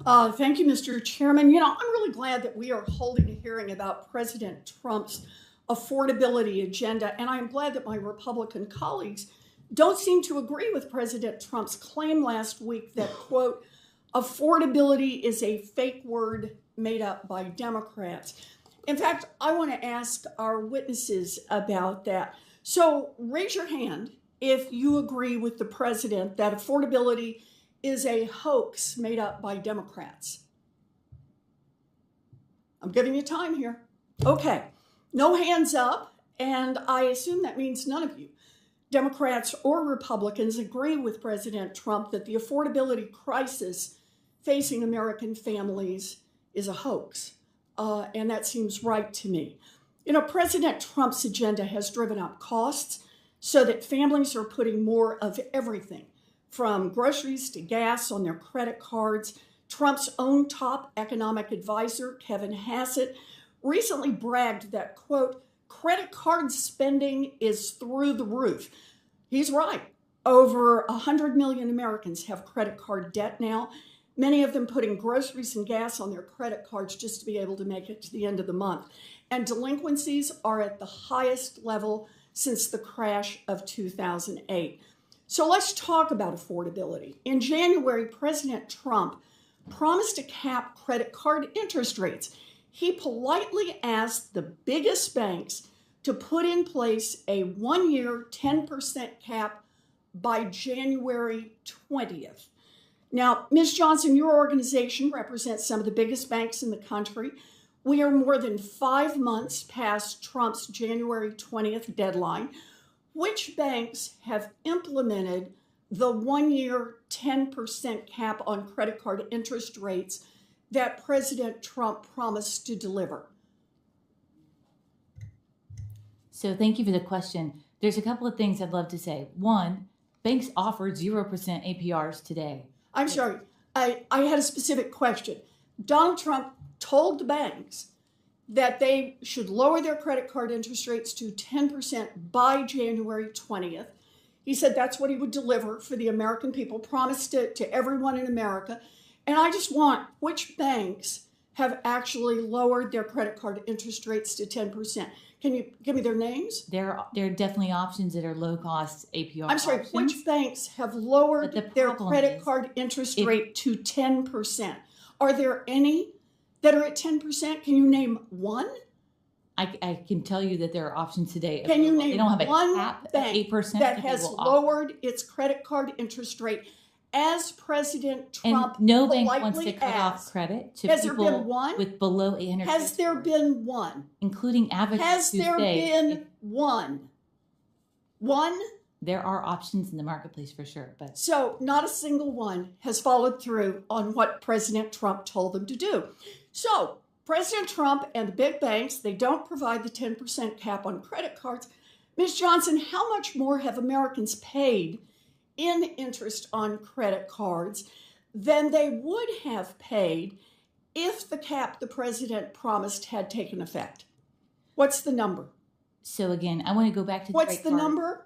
Thank you, Mr. Chairman. You know, I'm really glad that we are holding a hearing about President Trump's affordability agenda, and I'm glad that my Republican colleagues don't seem to agree with President Trump's claim last week that, quote, affordability is a fake word made up by Democrats. In fact, I want to ask our witnesses about that. So raise your hand if you agree with the president that affordability is a hoax made up by Democrats. I'm giving you time here. Okay, no hands up, and I assume that means none of you, Democrats or Republicans, agree with President Trump that the affordability crisis facing American families is a hoax. And that seems right to me. You know, President Trump's agenda has driven up costs so that families are putting more of everything, from groceries to gas, on their credit cards. Trump's own top economic advisor, Kevin Hassett, recently bragged that, quote, credit card spending is through the roof. He's right. Over 100 million Americans have credit card debt now, many of them putting groceries and gas on their credit cards just to be able to make it to the end of the month. And delinquencies are at the highest level since the crash of 2008. So let's talk about affordability. In January, President Trump promised to cap credit card interest rates. He politely asked the biggest banks to put in place a 1-year 10% cap by January 20th. Now, Ms. Johnson, your organization represents some of the biggest banks in the country. We are more than 5 months past Trump's January 20th deadline. Which banks have implemented the 1-year 10% cap on credit card interest rates that President Trump promised to deliver? So thank you for the question. There's a couple of things I'd love to say. One, banks offer 0% APRs today. I'm sorry, I had a specific question. Donald Trump told the banks that they should lower their credit card interest rates to 10% by January 20th. He said that's what he would deliver for the American people, promised it to everyone in America. And I just want, which banks have actually lowered their credit card interest rates to 10%? Can you give me their names? There are definitely options that are low-cost APR I'm sorry, options. which banks have lowered their credit card interest rate to 10%? Are there any that are at 10%? Can you name one? I can tell you that there are options today. Can you name they don't have a one cap bank 8% that has lowered its credit card interest rate as President Trump and no bank wants to cut off credit to has people there been one? With below 800. Has there been one? Including advocates Has there been one? One? There are options in the marketplace for sure, but so not a single one has followed through on what President Trump told them to do. So President Trump and the big banks, they don't provide the 10% cap on credit cards. Ms. Johnson, how much more have Americans paid in interest on credit cards than they would have paid if the cap the president promised had taken effect? What's the number? So again, I want to go back to what's the number?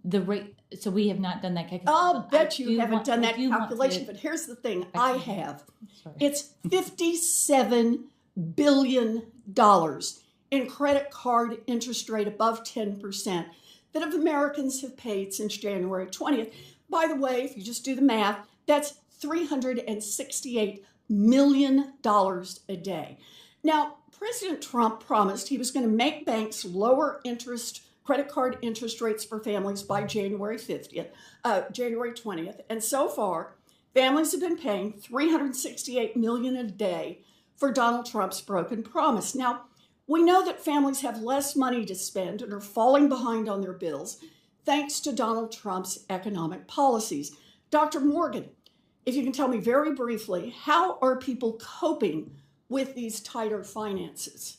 The rate. So we have not done that calculation. I'll bet you haven't done that calculation, but here's the thing I have. It's $57 billion in credit card interest rate above 10% that of Americans have paid since January 20th. By the way, if you just do the math, that's $368 million a day. Now, President Trump promised he was going to make banks lower credit card interest rates for families by January 20th. And so far, families have been paying $368 million a day for Donald Trump's broken promise. Now, we know that families have less money to spend and are falling behind on their bills thanks to Donald Trump's economic policies. Dr. Morgan, if you can tell me very briefly, how are people coping with these tighter finances?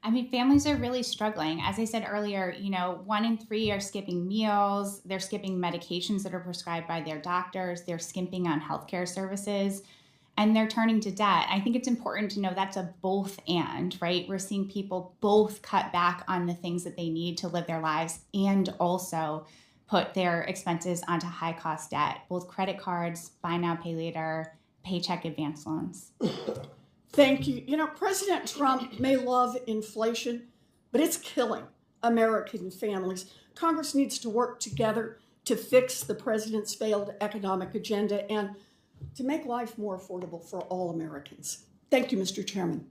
I mean, families are really struggling. As I said earlier, 1 in 3 are skipping meals. They're skipping medications that are prescribed by their doctors. They're skimping on healthcare services, and they're turning to debt. I think it's important to know that's a both and, right? We're seeing people both cut back on the things that they need to live their lives and also put their expenses onto high cost debt, both credit cards, buy now, pay later, paycheck advance loans. Thank you. You know, President Trump may love inflation, but it's killing American families. Congress needs to work together to fix the president's failed economic agenda and to make life more affordable for all Americans. Thank you, Mr. Chairman.